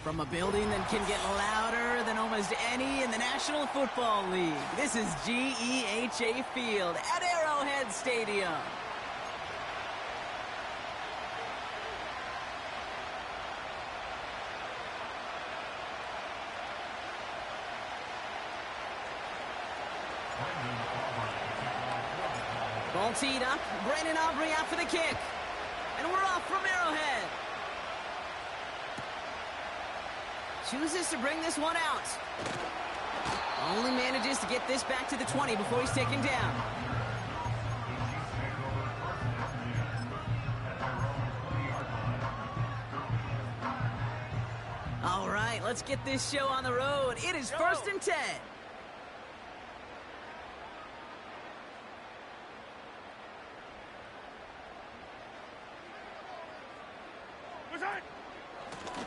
From a building that can get louder than almost any in the National Football League, this is GEHA Field at Arrowhead Stadium. Ball teed up, Brandon Aubrey out for the kick. And we're off from Arrowhead. Chooses to bring this one out. Only manages to get this back to the 20 before he's taken down. All right, let's get this show on the road. It is 1st and 10.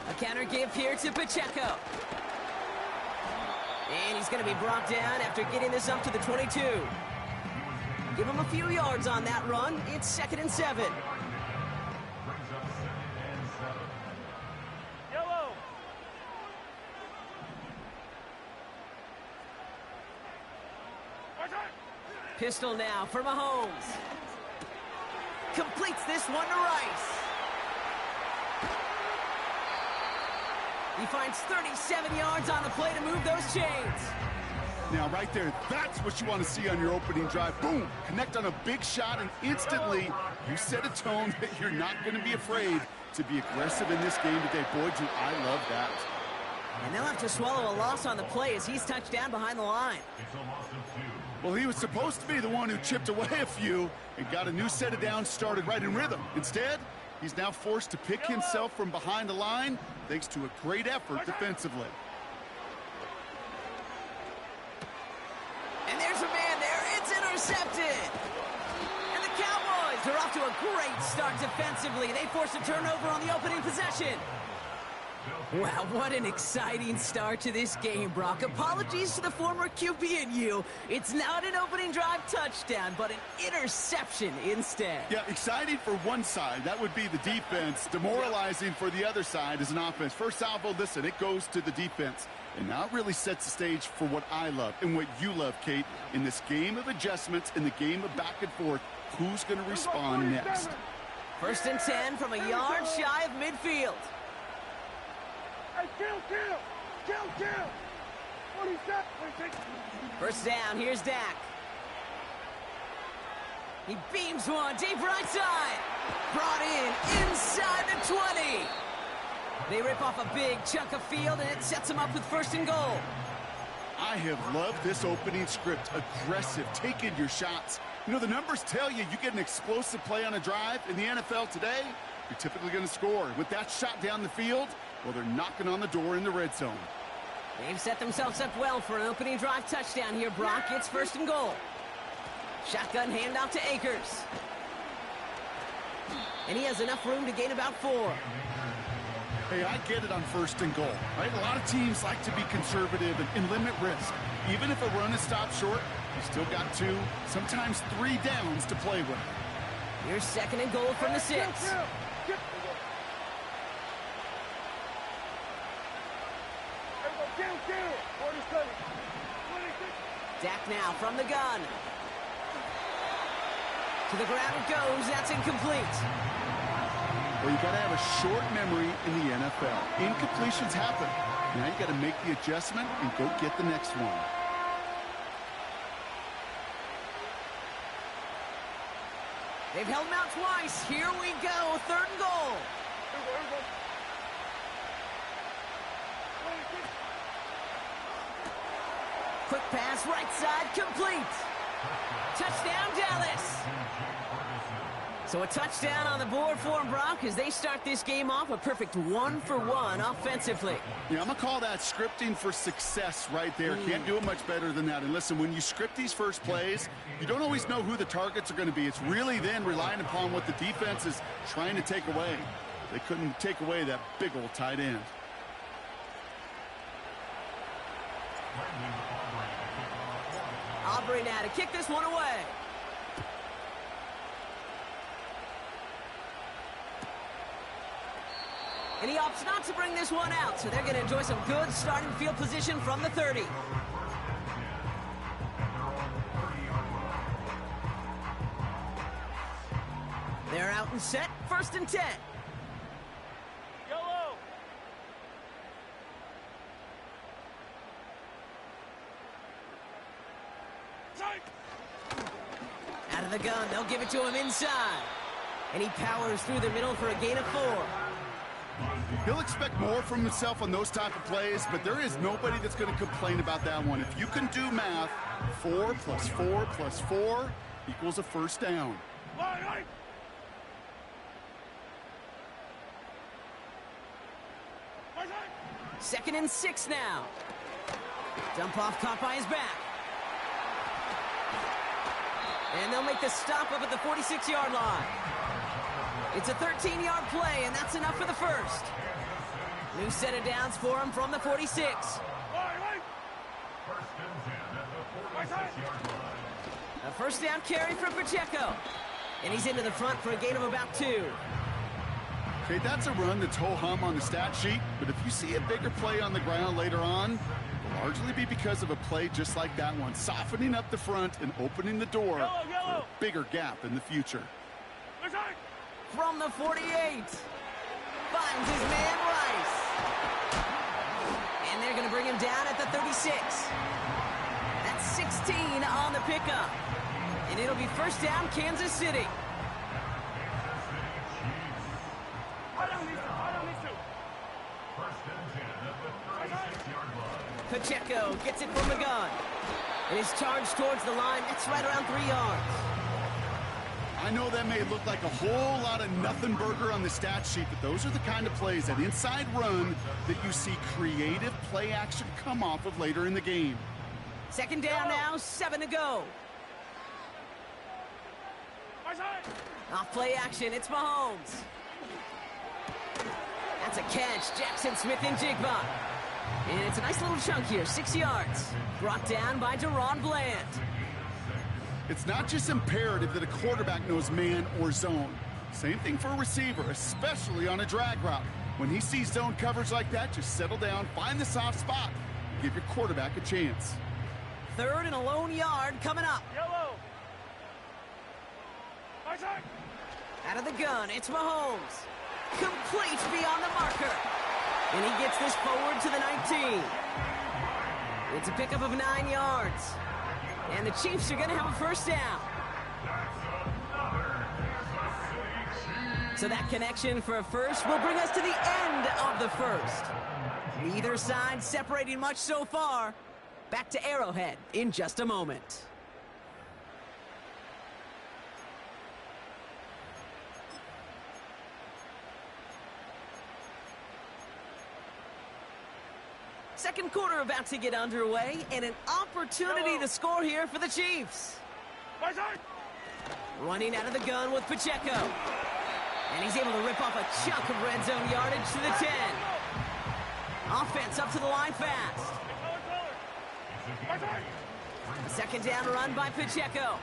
A counter give here to Pacheco. And he's going to be brought down after getting this up to the 22. Give him a few yards on that run. It's 2nd and 7. Yellow. Pistol now for Mahomes. Completes this one to Rice. He finds 37 yards on the play to move those chains. Now, right there, that's what you want to see on your opening drive. Boom! Connect on a big shot, and instantly, you set a tone that you're not going to be afraid to be aggressive in this game today. Boy, do I love that. And they'll have to swallow a loss on the play as he's touched down behind the line. Well, he was supposed to be the one who chipped away a few and got a new set of downs started right in rhythm. Instead, he's now forced to pick himself from behind the line thanks to a great effort defensively. And there's a man there. It's intercepted. And the Cowboys are off to a great start defensively. They force a turnover on the opening possession. Wow, what an exciting start to this game, Brock. Apologies to the former QB and you. It's not an opening drive touchdown, but an interception instead. Yeah, exciting for one side. That would be the defense. Demoralizing for the other side as an offense. First salvo, listen, it goes to the defense. And now it really sets the stage for what I love and what you love, Kate. In this game of adjustments, in the game of back and forth, who's going to respond next? 1st and 10 from a yard shy of midfield. Hey, kill! 47, 1st down, here's Dak. He beams one deep right side. Brought in inside the 20. They rip off a big chunk of field, and it sets them up with 1st and goal. I have loved this opening script. Aggressive, taking your shots. You know, the numbers tell you get an explosive play on a drive. In the NFL today, you're typically going to score. With that shot down the field, well, they're knocking on the door in the red zone. They've set themselves up well for an opening drive touchdown here, Brock. It's 1st and goal. Shotgun handoff to Akers. And he has enough room to gain about 4. Hey, I get it on 1st and goal, right? A lot of teams like to be conservative and limit risk. Even if a run is stopped short, you still got 2, sometimes 3 downs to play with. Here's 2nd and goal from the 6. Dak now from the gun. To the ground it goes. That's incomplete. Well, you got to have a short memory in the NFL. Incompletions happen. Now you got to make the adjustment and go get the next one. They've held him out twice. Here we go. 3rd and goal. Quick pass, right side, complete. Touchdown, Dallas. So a touchdown on the board for them, Brock, as they start this game off a perfect 1-for-1 offensively. Yeah, I'm going to call that scripting for success right there. Can't do it much better than that. And listen, when you script these first plays, you don't always know who the targets are going to be. It's really then relying upon what the defense is trying to take away. They couldn't take away that big old tight end. Aubrey now to kick this one away. And he opts not to bring this one out, so they're going to enjoy some good starting field position from the 30. They're out and set, 1st and 10. Yellow. Sight. Out of the gun, they'll give it to him inside. And he powers through the middle for a gain of 4. He'll expect more from himself on those type of plays, but there is nobody that's going to complain about that one. If you can do math, 4 plus 4 plus 4 equals a first down. Line, line. 2nd and 6 now. Dump off caught by his back. And they'll make the stop up at the 46-yard line. It's a 13-yard play, and that's enough for the first. New set of downs for him from the 46. Line, line. A first down carry for Pacheco. And he's into the front for a gain of about 2. Okay, that's a run that's ho-hum on the stat sheet, but if you see a bigger play on the ground later on, it'll largely be because of a play just like that one, softening up the front and opening the door for a bigger gap in the future. From the 48, finds his man Rice. And they're going to bring him down at the 36. That's 16 on the pickup. And it'll be first down, Kansas City. Pacheco gets it from the gun. And is charged towards the line. That's right around 3 yards. I know that may look like a whole lot of nothing burger on the stat sheet, but those are the kind of plays, that inside run, that you see creative play action come off of later in the game. 2nd down now, 7 to go. Off play action, it's Mahomes. That's a catch, Jackson Smith-Njigba. And it's a nice little chunk here, 6 yards. Brought down by Deron Bland. It's not just imperative that a quarterback knows man or zone. Same thing for a receiver, especially on a drag route. When he sees zone coverage like that, just settle down, find the soft spot, give your quarterback a chance. 3rd and a lone yard coming up. Yellow. Out of the gun, it's Mahomes. Complete beyond the marker. And he gets this forward to the 19. It's a pickup of 9 yards. And the Chiefs are going to have a first down. So that connection for a first will bring us to the end of the first. Neither side separating much so far. Back to Arrowhead in just a moment. Second quarter about to get underway, and an opportunity to score here for the Chiefs. Running out of the gun with Pacheco. And he's able to rip off a chunk of red zone yardage to the 10. Offense up to the line fast. A 2nd down run by Pacheco.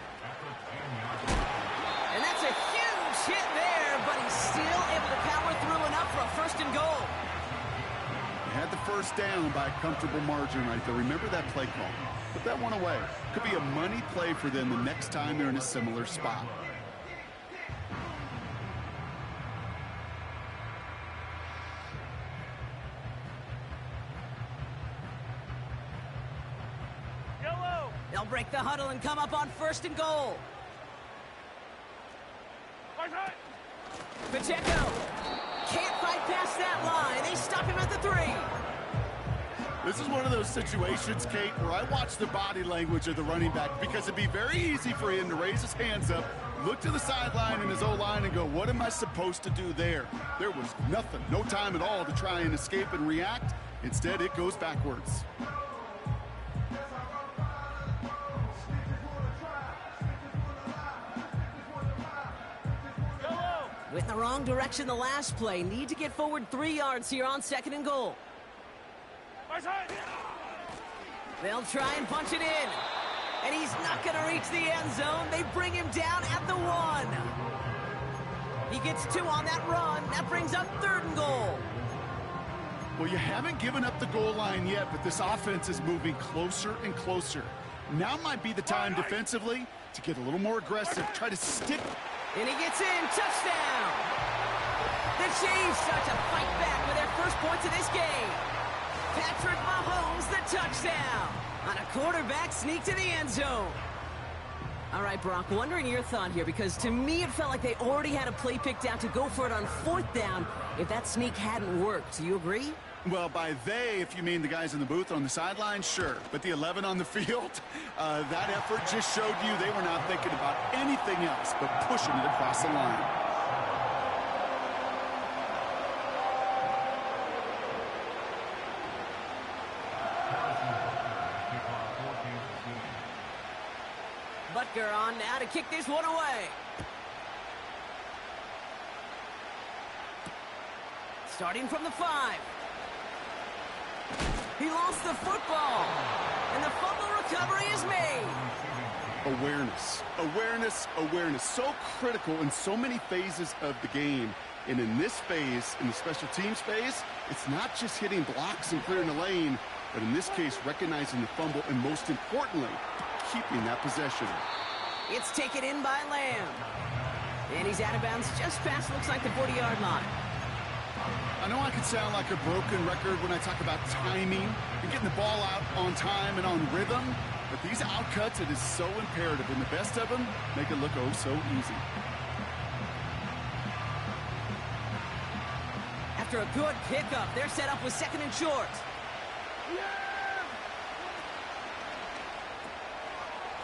And that's a huge hit there, but he's still able to power through enough for a 1st and goal. Had the first down by a comfortable margin right there. Remember that play call. Put that one away. Could be a money play for them the next time they're in a similar spot. Yellow. They'll break the huddle and come up on 1st and goal. Pacheco can't fight past that line. They stop him at the 3. This is one of those situations, Kate, where I watch the body language of the running back, because it'd be very easy for him to raise his hands up, look to the sideline in his O-line and go, what am I supposed to do there? There was nothing, no time at all to try and escape and react. Instead, it goes backwards. Went in the wrong direction the last play. Need to get forward 3 yards here on 2nd and goal. They'll try and punch it in. And he's not going to reach the end zone. They bring him down at the 1. He gets 2 on that run. That brings up 3rd and goal. Well, you haven't given up the goal line yet, but this offense is moving closer and closer. Now might be the time defensively to get a little more aggressive, try to stick. And he gets in, touchdown! The Chiefs start to fight back with their first points of this game. Patrick Mahomes, the touchdown! On a quarterback sneak to the end zone. All right, Brock, wondering your thought here, because to me it felt like they already had a play picked out to go for it on 4th down if that sneak hadn't worked. Do you agree? Well, by they, if you mean the guys in the booth on the sideline, sure. But the 11 on the field, that effort just showed you they were not thinking about anything else but pushing it across the line. Butker on now to kick this one away. Starting from the 5. He lost the football, and the fumble recovery is made. Awareness, awareness, awareness. So critical in so many phases of the game. And in this phase, in the special teams phase, it's not just hitting blocks and clearing the lane, but in this case, recognizing the fumble and, most importantly, keeping that possession. It's taken in by Lamb. And he's out of bounds just past, looks like, the 40-yard line. I know I could sound like a broken record when I talk about timing and getting the ball out on time and on rhythm, but these outcuts, it is so imperative, and the best of them make it look oh so easy. After a good pickup, they're set up with 2nd and short.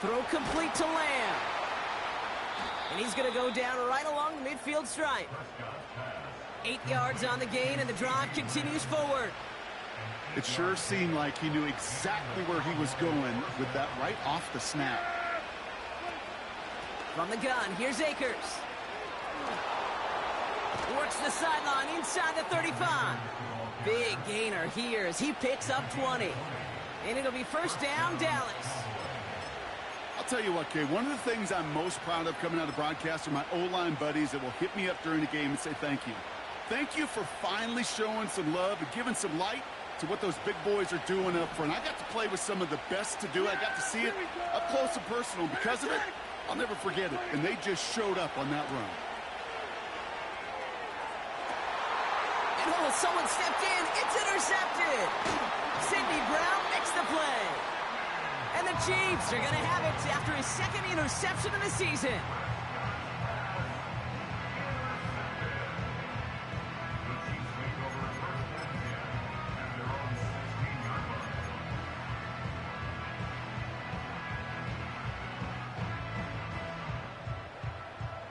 Throw complete to Lamb. And he's going to go down right along the midfield stripe. 8 yards on the gain, and the drive continues forward. It sure seemed like he knew exactly where he was going with that right off the snap. From the gun, here's Akers. Works the sideline inside the 35. Big gainer here as he picks up 20. And it'll be 1st down, Dallas. I'll tell you what, Kay, one of the things I'm most proud of coming out of broadcast are my O-line buddies that will hit me up during the game and say thank you. Thank you for finally showing some love and giving some light to what those big boys are doing up front. I got to play with some of the best to do it. I got to see it up close and personal. Because of it, I'll never forget it. And they just showed up on that run. And oh, someone stepped in. It's intercepted. Sidney Brown makes the play. And the Chiefs are going to have it after his 2nd interception of the season.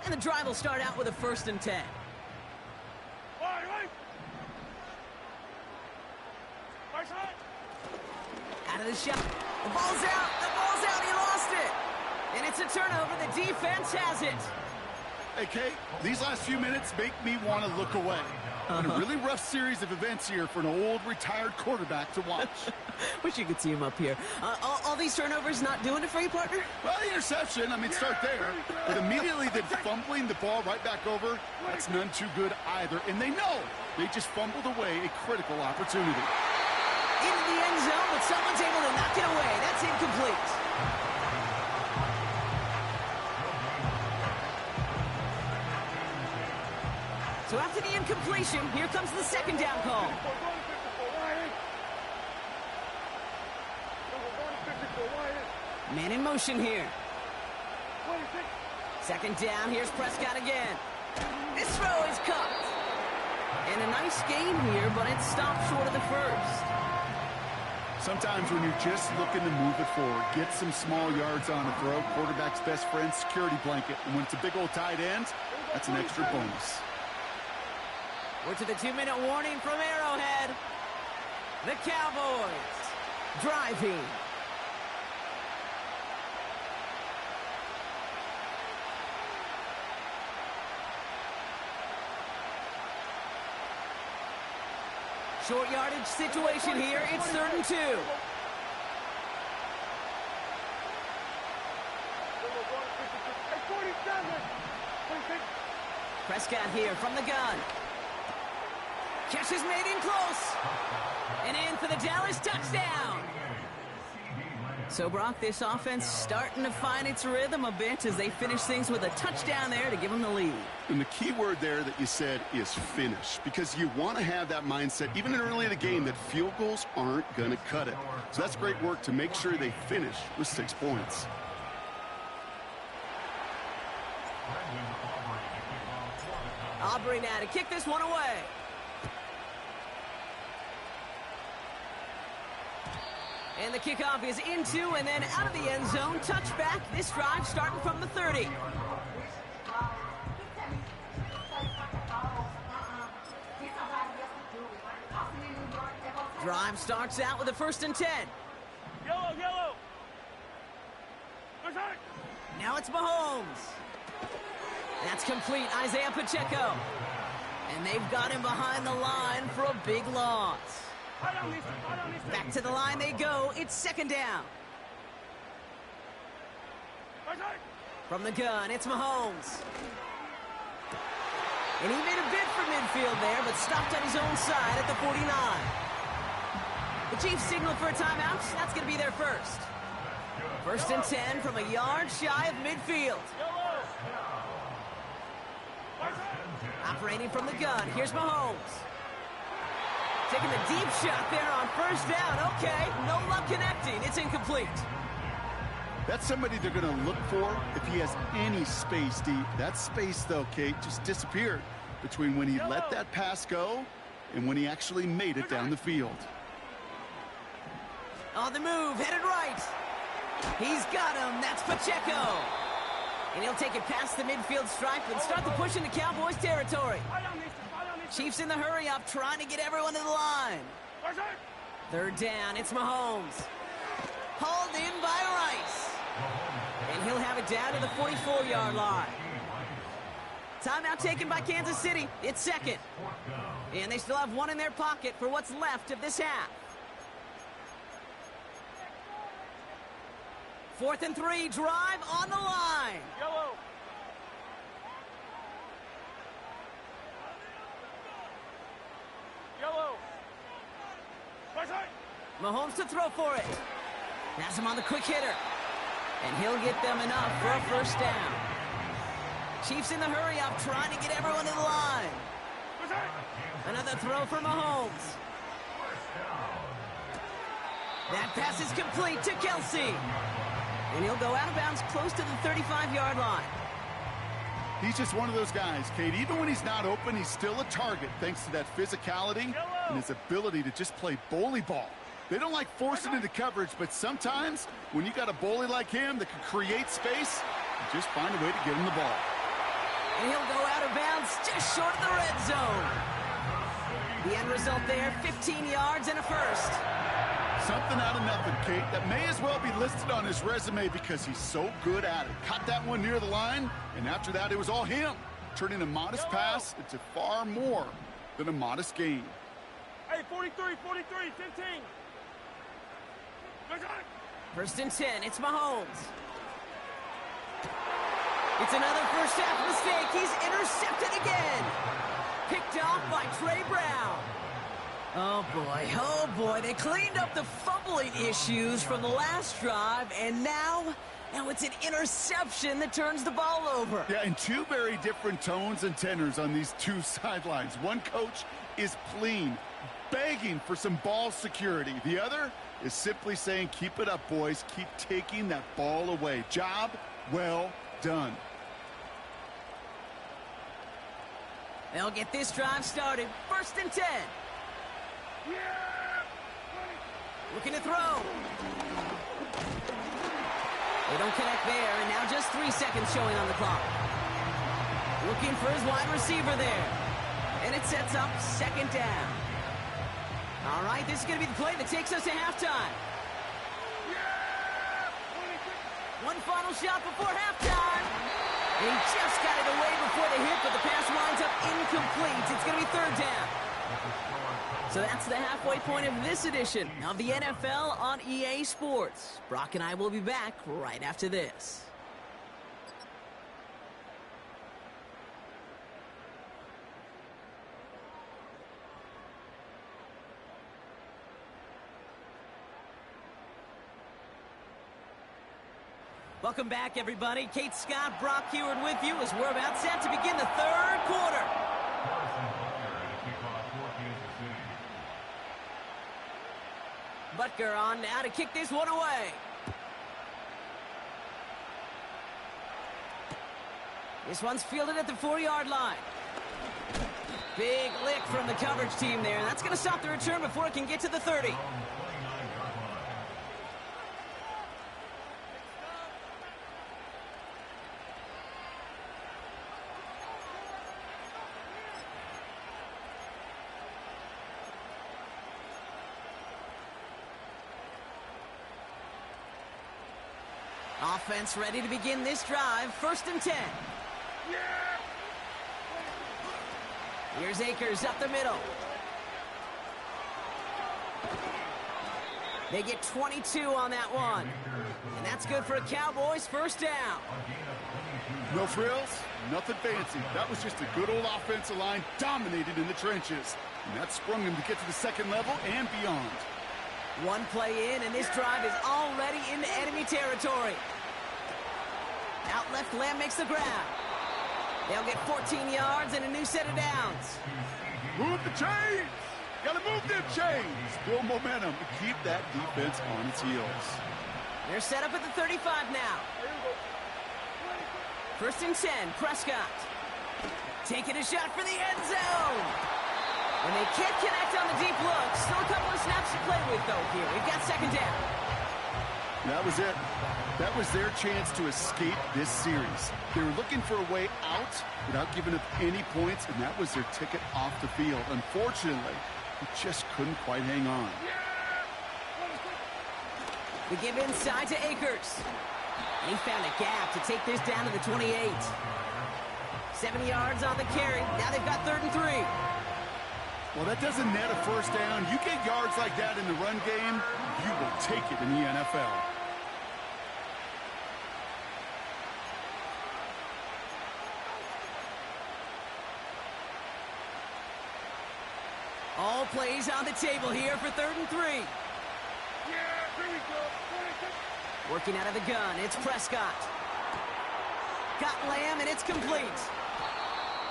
And the drive will start out with a 1st and 10. Out of the shot. The ball's out. The ball's out. He lost it. And it's a turnover. The defense has it. Hey, Kate, these last few minutes make me want to look away. And a really rough series of events here for an old retired quarterback to watch. Wish you could see him up here. All these turnovers not doing it for you, partner? Well, the interception, I mean, start there. But immediately then fumbling the ball right back over, that's none too good either. And they know they just fumbled away a critical opportunity. Into the end zone, but someone's able to knock it away. That's incomplete. So after the incompletion, here comes the 2nd down call. Man in motion here. 2nd down, here's Prescott again. This throw is caught. And a nice gain here, but it stopped short of the 1st. Sometimes when you're just looking to move it forward, get some small yards on a throw, quarterback's best friend, security blanket. And when it's a big old tight end, that's an extra bonus. We're to the 2-minute warning from Arrowhead. The Cowboys driving. Short yardage situation here. It's 3rd and 2. Prescott here from the gun. Catch is made in close. And in for the Dallas touchdown. So, Brock, this offense starting to find its rhythm a bit as they finish things with a touchdown there to give them the lead. And the key word there that you said is finish, because you want to have that mindset, even early in the game, that field goals aren't going to cut it. So that's great work to make sure they finish with 6 points. Aubrey now to kick this one away. And the kickoff is into and then out of the end zone. Touchback. This drive starting from the 30. Drive starts out with a 1st and 10. Yellow. Attack. Now it's Mahomes. That's complete. Isaiah Pacheco. And they've got him behind the line for a big loss. Back to the line they go. It's 2nd down. From the gun, it's Mahomes. And he made a bid for midfield there, but stopped on his own side at the 49. The Chiefs signal for a timeout. That's going to be their first. 1st and 10 from a yard shy of midfield. Operating from the gun, here's Mahomes. Taking the deep shot there on 1st down. Okay, no luck connecting. It's incomplete. That's somebody they're going to look for if he has any space deep. That space, though, Kate, just disappeared between when he let that pass go and when he actually made it down the field. On the move, headed right. He's got him. That's Pacheco. And he'll take it past the midfield stripe and start the push into Cowboys territory. Chiefs in the hurry up, trying to get everyone to the line. 3rd down, it's Mahomes. Hauled in by Rice. And he'll have it down to the 44-yard line. Timeout taken by Kansas City. It's 2nd. And they still have one in their pocket for what's left of this half. 4th and 3, drive on the line. Yellow. Mahomes to throw for it. Has him on the quick hitter. And he'll get them enough for a 1st down. Chiefs in the hurry up, trying to get everyone to the line. Another throw for Mahomes. That pass is complete to Kelsey. And he'll go out of bounds close to the 35-yard line. He's just one of those guys, Kate. Even when he's not open, he's still a target thanks to that physicality and his ability to just play bully ball. They don't like forcing into coverage, but sometimes when you got a bully like him that can create space, you just find a way to get him the ball. And he'll go out of bounds just short of the red zone. The end result there, 15 yards and a 1st. Something out of nothing, Kate. That may as well be listed on his resume because he's so good at it. Caught that one near the line, and after that, it was all him. Turning a modest pass into far more than a modest gain. Hey, 43, 15. 1st and 10, it's Mahomes. It's another first half mistake. He's intercepted again. Picked off by Trey Brown. Oh boy, they cleaned up the fumbling issues from the last drive, and now it's an interception that turns the ball over. Yeah, and 2 very different tones and tenors on these 2 sidelines. One coach is pleading, begging for some ball security. The other is simply saying, keep it up, boys. Keep taking that ball away. Job well done. They'll get this drive started. 1st and 10. Looking to throw. They don't connect there, and now just 3 seconds showing on the clock. Looking for his wide receiver there. And it sets up 2nd down. All right, this is going to be the play that takes us to halftime. One final shot before halftime. He just got it away before the hit, but the pass winds up incomplete. It's going to be 3rd down. So that's the halfway point of this edition of the NFL on EA Sports. Brock and I will be back right after this. Welcome back, everybody. Kate Scott, Brock Heward with you as we're about set to begin the third quarter. Butker on now to kick this one away. This one's fielded at the 4-yard line. Big lick from the coverage team there. That's going to stop the return before it can get to the 30. Offense ready to begin this drive. 1st and 10. Here's Akers up the middle. They get 22 on that one. And that's good for a Cowboys 1st down. No frills, nothing fancy. That was just a good old offensive line dominated in the trenches. And that sprung them to get to the second level and beyond. One play in, and this drive is already into enemy territory. Out left, Lamb makes the grab. They'll get 14 yards and a new set of downs. Move the chains! Gotta move them chains! Build momentum to keep that defense on its heels. They're set up at the 35 now. 1st and 10, Prescott. Taking a shot for the end zone. And they can't connect on the deep look. Still a couple of snaps to play with, though, here. We've got 2nd down. That was it. That was their chance to escape this series. They were looking for a way out without giving up any points, and that was their ticket off the field. Unfortunately, they just couldn't quite hang on. We give inside to Akers. And he found a gap to take this down to the 28. 7 yards on the carry. Now they've got 3rd and 3. Well, that doesn't net a 1st down. You get yards like that in the run game, you will take it in the NFL. All plays on the table here for 3rd and 3. Yeah, here we go. Working out of the gun, it's Prescott. Got Lamb, and it's complete.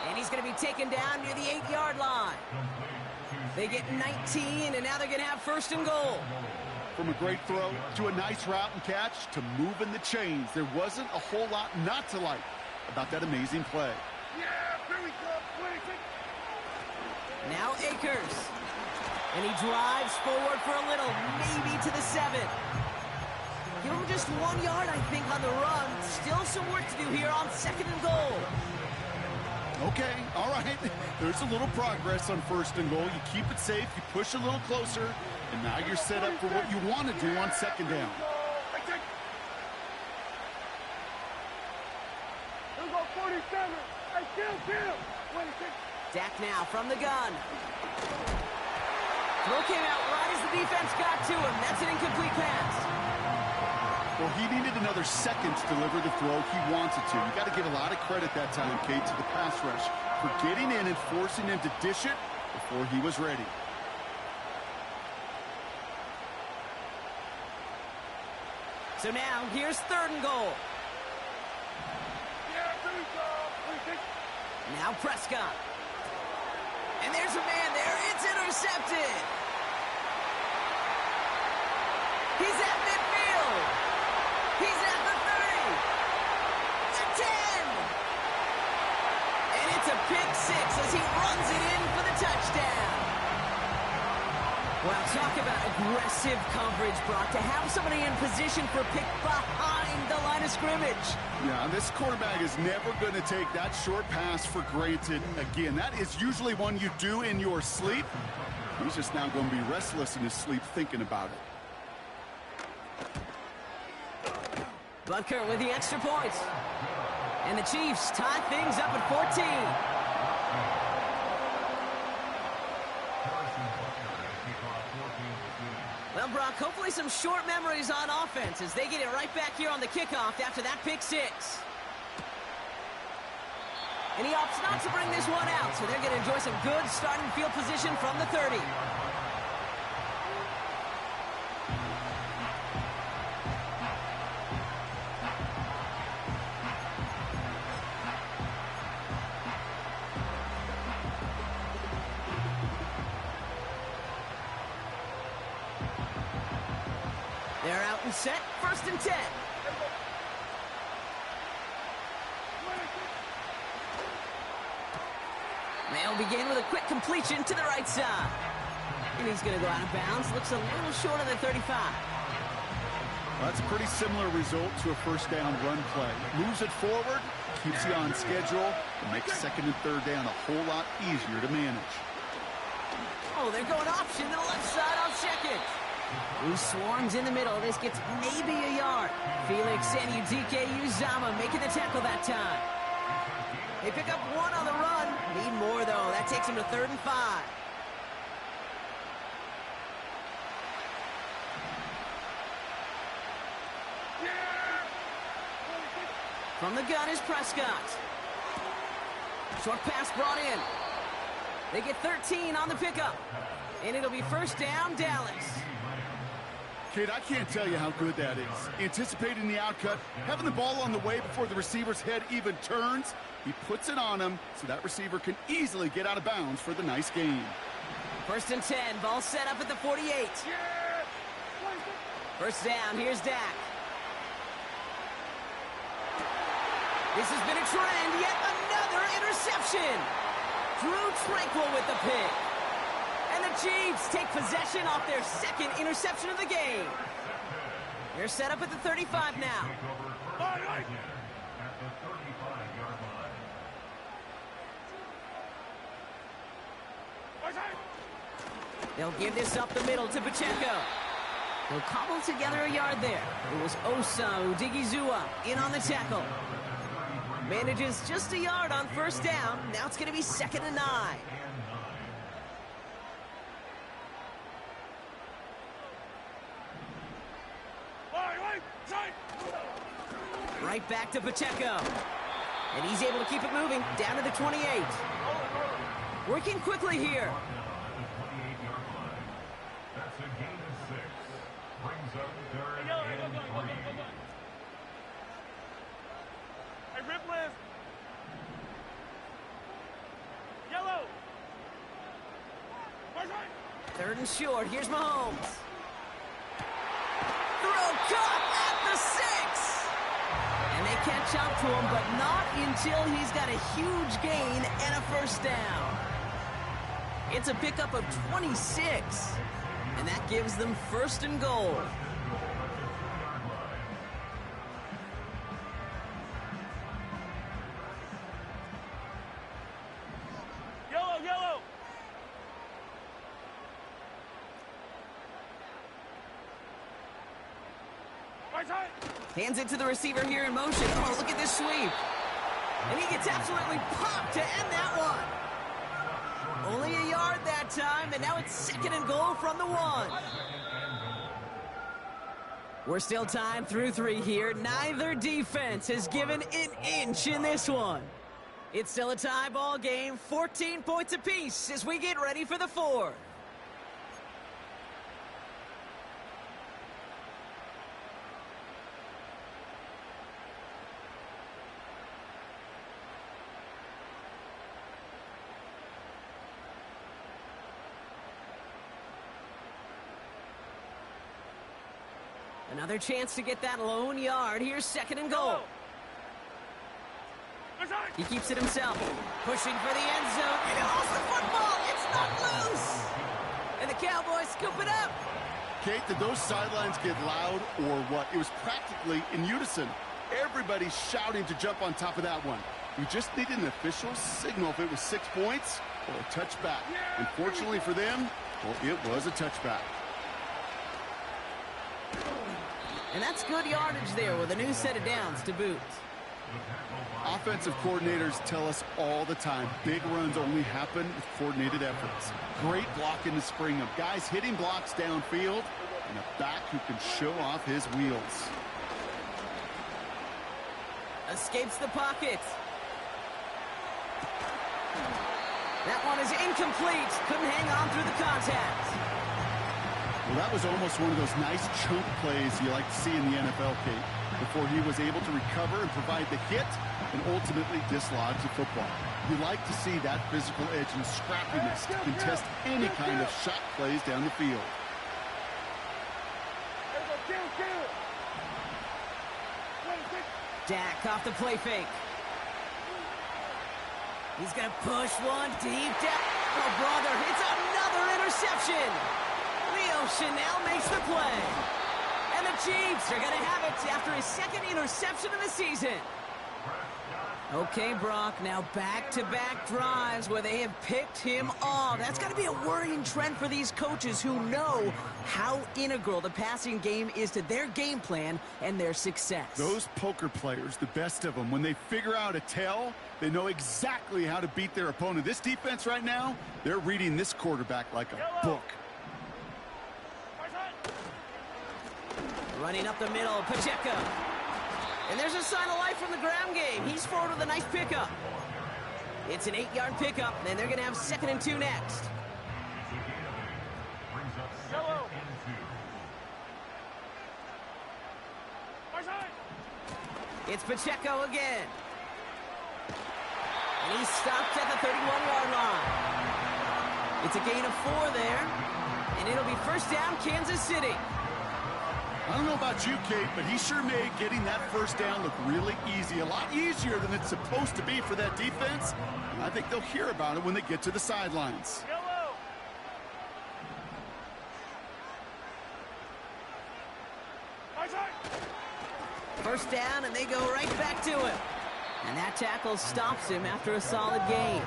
And he's going to be taken down near the 8-yard line. They get 19, and now they're going to have 1st and goal. From a great throw to a nice route and catch to moving the chains, there wasn't a whole lot not to like about that amazing play. Yeah, here we go. 26. Now Akers. And he drives forward for a little, maybe to the 7. Give him just 1 yard, I think, on the run. Still some work to do here on 2nd and goal. Okay, all right. There's a little progress on 1st and goal. You keep it safe, you push a little closer, and now you're set up for what you want to do on 2nd down. Here we go, 47. Hey, kill. 26. Dak now from the gun. Throw came out right as the defense got to him. That's an incomplete pass. Well, he needed another second to deliver the throw he wanted to. You got to give a lot of credit that time, Kate, to the pass rush for getting in and forcing him to dish it before he was ready. So now, here's 3rd and goal. Yeah, here we go. 26. Now Prescott. And there's a man there. It's intercepted. He's at midfield. He's at the 30. The 10. And it's a pick 6 as he runs it in for the touchdown. Well, talk about aggressive coverage, Brock. To have somebody in position for a pick behind the line of scrimmage. Yeah, this quarterback is never going to take that short pass for granted again. That is usually one you do in your sleep. He's just now going to be restless in his sleep thinking about it. Butker with the extra point. And the Chiefs tie things up at 14. Well, Brock, hopefully some short memories on offense as they get it right back here on the kickoff after that pick 6. And he opts not to bring this one out, so they're going to enjoy some good starting field position from the 30. set, 1st and 10. They'll begin with a quick completion to the right side. And he's going to go out of bounds. Looks a little short of the 35. Well, that's a pretty similar result to a first down run play. Moves it forward, keeps you on schedule, and makes 2nd and 3rd down a whole lot easier to manage. Oh, they're going option to the left side on 2nd. Who swarms in the middle. This gets maybe a yard. Felix Anudike Uzama making the tackle that time. They pick up 1 on the run. Need more, though. That takes them to 3rd and 5. From the gun is Prescott. Short pass brought in. They get 13 on the pickup. And it'll be 1st down, Dallas. Kid, I can't tell you how good that is. Anticipating the outcut, having the ball on the way before the receiver's head even turns. He puts it on him so that receiver can easily get out of bounds for the nice gain. 1st and 10, ball set up at the 48. 1st down, here's Dak. This has been a trend, yet another interception. Drew Tranquil with the pick. And the Chiefs take possession off their 2nd interception of the game. They're set up at the 35 now. They'll give this up the middle to Pacheco. He'll cobble together a yard there. It was Osa Odigizua in on the tackle. Manages just a yard on 1st down. Now it's going to be 2nd and 9. Right back to Pacheco. And he's able to keep it moving down to the 28. Working quickly here. That's a gain of 6. Brings up 3rd and 3. Hey, rip list. Yellow. 3rd and short. Here's Mahomes. Throw caught at the 6. And they catch up to him, but not until he's got a huge gain and a 1st down. It's a pickup of 26. And that gives them 1st and goal. Yellow. Right side. Hands it to the receiver here in motion. Oh, look at this sweep. And he gets absolutely popped to end that one. Only a yard that time, and now it's 2nd and goal from the 1. We're still tied through 3 here. Neither defense has given an inch in this one. It's still a tie ball game, 14 points apiece as we get ready for the 4th. Another chance to get that lone yard. Here's 2nd and goal. He keeps it himself. Pushing for the end zone. And he lost the football. It's not loose. And the Cowboys scoop it up. Kate, did those sidelines get loud or what? It was practically in unison. Everybody's shouting to jump on top of that one. You just needed an official signal if it was 6 points or a touchback. Unfortunately for them, well, it was a touchback. And that's good yardage there with a new set of downs to boot. Offensive coordinators tell us all the time, big runs only happen with coordinated efforts. Great blocking to spring them. Guys hitting blocks downfield, and a back who can show off his wheels. Escapes the pocket. That one is incomplete. Couldn't hang on through the contact. Well, that was almost one of those nice chunk plays you like to see in the NFL, Kate, before he was able to recover and provide the hit and ultimately dislodge the football. You like to see that physical edge and scrappiness to contest any kind of shot plays down the field. Kill. Dak off the play fake. He's going to push one deep down. Oh, brother, it's another interception. Leo Chanel makes the play. And the Chiefs are going to have it after his second interception of the season. Okay, Brock, now back-to-back drives where they have picked him off. That's got to be a worrying trend for these coaches who know how integral the passing game is to their game plan and their success. Those poker players, the best of them, when they figure out a tell, they know exactly how to beat their opponent. This defense right now, they're reading this quarterback like a book. Running up the middle, Pacheco. And there's a sign of life from the ground game. He's forward with a nice pickup. It's an 8-yard pickup, and they're going to have 2nd and 2 next. It's Pacheco again. And he's stopped at the 31-yard line. It's a gain of 4 there. And it'll be 1st down, Kansas City. I don't know about you, Kate, but he sure made getting that 1st down look really easy. A lot easier than it's supposed to be for that defense. And I think they'll hear about it when they get to the sidelines. 1st down, and they go right back to him. And that tackle stops him after a solid gain.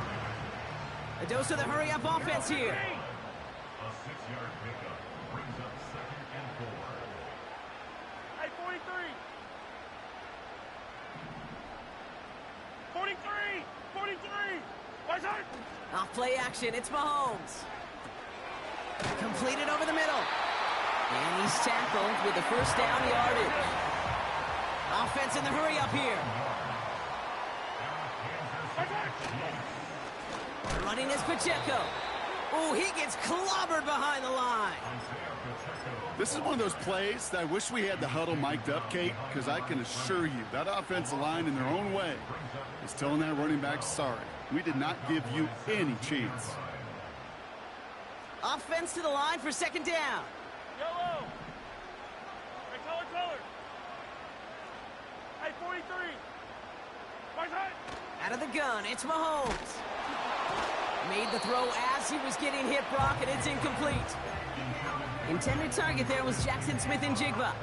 A dose of the hurry-up offense here. A 6-yard pickup brings up 2nd and 4. Hey, 43. 43. 43. Watch out. Off play action, it's Mahomes. Completed over the middle. And he's tackled with the 1st down yardage. Offense in the hurry-up here. Running is Pacheco. Oh, he gets clobbered behind the line. This is one of those plays that I wish we had the huddle mic'd up, Kate, because I can assure you that offensive line in their own way is telling that running back, sorry, we did not give you any chance. Offense to the line for 2nd down. Yellow. Hey, color. Hey, 43. Watch out. Out of the gun, it's Mahomes. Made the throw as he was getting hit, Brock, and it's incomplete. Intended target there was Jackson Smith and Jigba.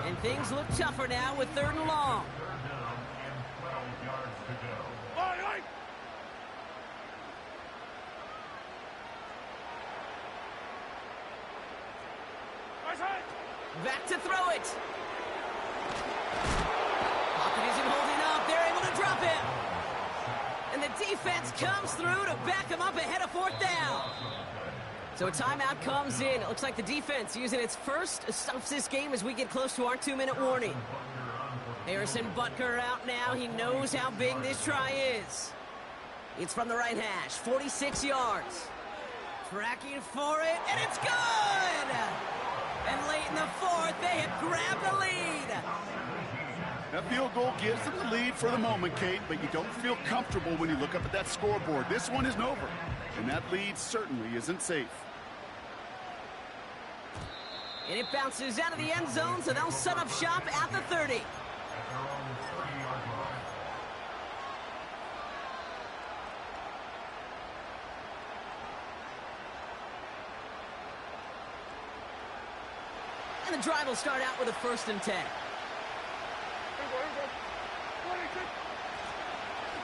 And things look tougher now with 3rd and long. 3rd down and 12 yards to go. Hey. Watch out. Back to throw it. Pocket isn't holding up. They're able to drop him. And the defense comes through to back him up ahead of 4th down. So a timeout comes in. It looks like the defense using its first stops this game as we get close to our 2-minute warning. Harrison Butker out now. He knows how big this try is. It's from the right hash, 46 yards. Tracking for it, and it's good! And late in the 4th, they have grabbed the lead. That field goal gives them the lead for the moment, Kate, but you don't feel comfortable when you look up at that scoreboard. This one isn't over, and that lead certainly isn't safe. And it bounces out of the end zone, so they'll set up shop at the 30. At their own 30-yard line. And the drive will start out with a 1st and 10.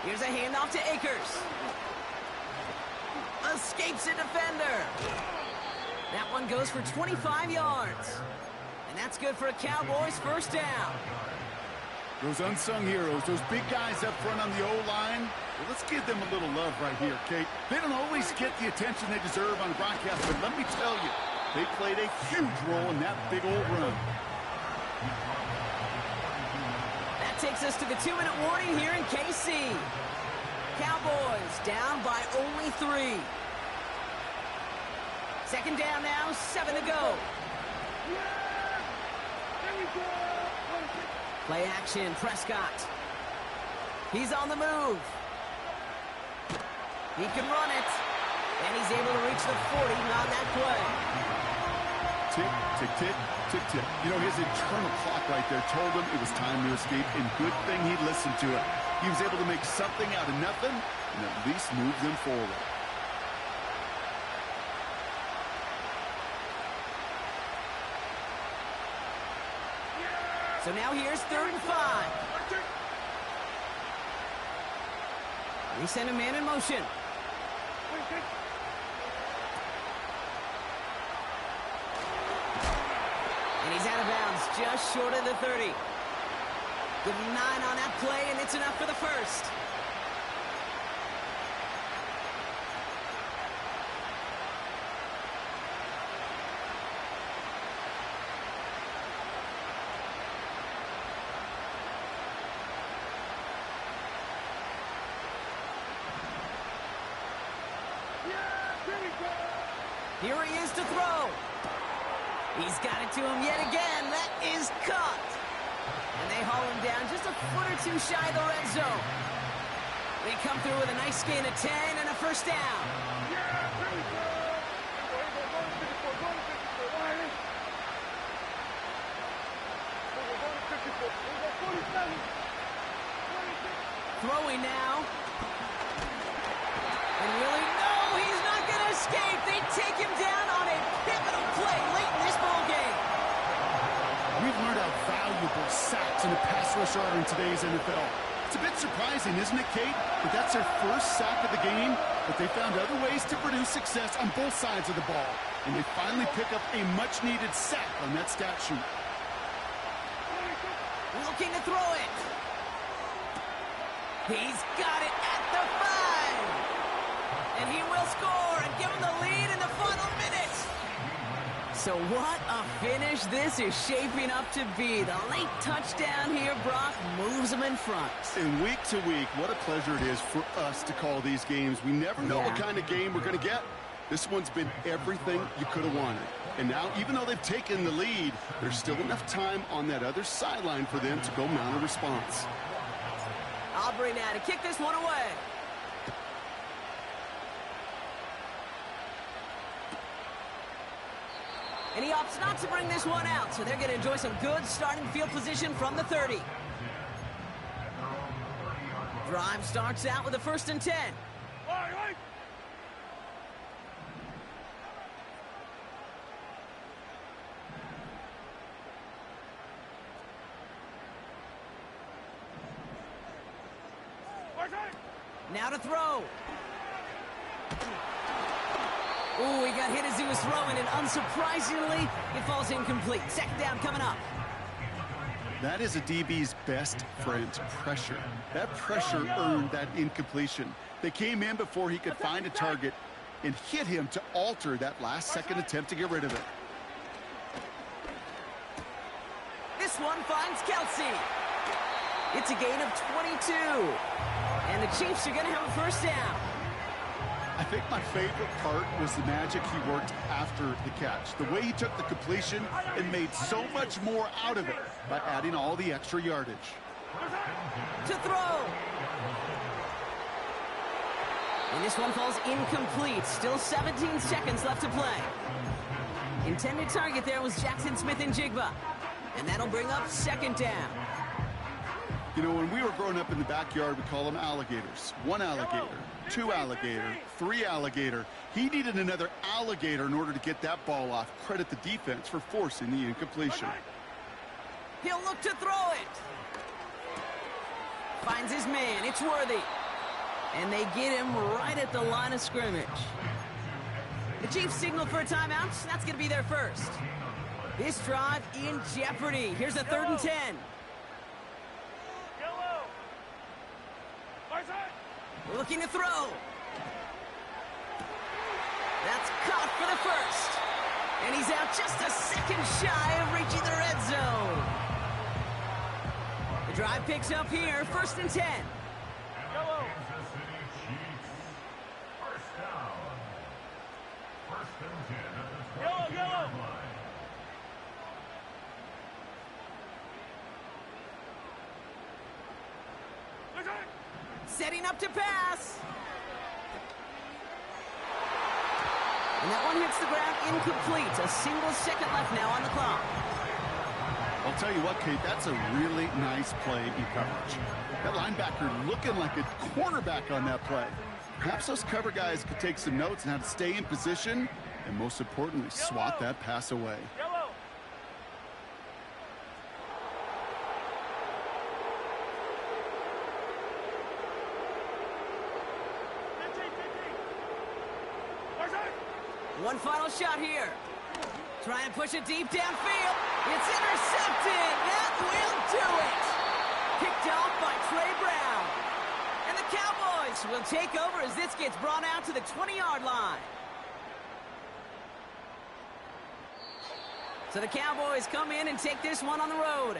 Here's a handoff to Akers. Escapes a defender. That one goes for 25 yards. And that's good for a Cowboys 1st down. Those unsung heroes, those big guys up front on the O-line, well, let's give them a little love right here, Kate. They don't always get the attention they deserve on the broadcast, but let me tell you, they played a huge role in that big old run. That takes us to the 2-minute warning here in KC. Cowboys down by only 3. 2nd down now, 7 to go. Play action, Prescott. He's on the move. He can run it. And he's able to reach the 40 on that Tick, tick, tick, tick, tick. You know, his internal clock right there told him it was time to escape, and good thing he listened to it. He was able to make something out of nothing and at least move them forward. So now here's 3rd and 5. We send a man in motion. And he's out of bounds, just short of the 30. Give him 9 on that play, and it's enough for the first. Here he is to throw. He's got it to him yet again. That is caught. And they haul him down just a foot or two shy of the red zone. They come through with a nice gain of 10 and a first down. Throwing now. And really, no, he's not going to escape. They take him down on a pivotal play late in this ball game. We've learned how valuable sacks and a pass rush are in today's NFL. It's a bit surprising, isn't it, Kate? That that's their first sack of the game, but they found other ways to produce success on both sides of the ball. And they finally pick up a much-needed sack on that stat sheet. Looking to throw it. He's got it at the 5. And he will score and give him the lead in the final minutes. So what a finish this is shaping up to be. The late touchdown here, Brock, moves them in front. And week to week, what a pleasure it is for us to call these games. We never know what kind of game we're going to get. This one's been everything you could have wanted. And now, even though they've taken the lead, there's still enough time on that other sideline for them to go mount a response. Aubrey now to kick this one away. And he opts not to bring this one out, so they're going to enjoy some good starting field position from the 30. Drive starts out with a 1st and 10. Now to throw. Ooh, he got hit as he was throwing, and unsurprisingly, it falls incomplete. 2nd down coming up. That is a DB's best friend, pressure. That pressure earned that incompletion. They came in before he could find a target and hit him to alter that last-second attempt to get rid of it. This one finds Kelsey. It's a gain of 22. And the Chiefs are going to have a 1st down. I think my favorite part was the magic he worked after the catch. The way he took the completion and made so much more out of it by adding all the extra yardage. To throw. And this one falls incomplete. Still 17 seconds left to play. Intended target there was Jackson Smith-Njigba. And that'll bring up 2nd down. You know, when we were growing up in the backyard, we call them alligators. 1 alligator, 2 alligator, 3 alligator. He needed another alligator in order to get that ball off. Credit the defense for forcing the incompletion. He'll look to throw it. Finds his man. It's Worthy. And they get him right at the line of scrimmage. The Chiefs signal for a timeout. That's going to be their first. This drive in jeopardy. Here's a 3rd and 10. Looking to throw. That's caught for the 1st. And he's out just a second shy of reaching the red zone. The drive picks up here, 1st and 10. Kansas City Chiefs. 1st down. 1st and 10 at the 22-yard line. Setting up to pass. And that one hits the ground incomplete. A single second left now on the clock. I'll tell you what, Kate, that's a really nice play in coverage. That linebacker looking like a cornerback on that play. Perhaps those cover guys could take some notes on how to stay in position and, most importantly, swat that pass away. One final shot here. Trying to push it deep downfield. It's intercepted. That will do it. Picked off by Trey Brown. And the Cowboys will take over as this gets brought out to the 20-yard line. So the Cowboys come in and take this one on the road.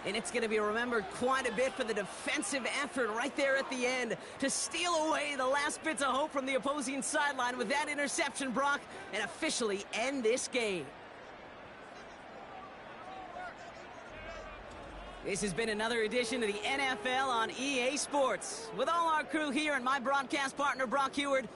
And it's going to be remembered quite a bit for the defensive effort right there at the end to steal away the last bits of hope from the opposing sideline with that interception, Brock, and officially end this game. This has been another edition of the NFL on EA Sports. With all our crew here and my broadcast partner, Brock Heward,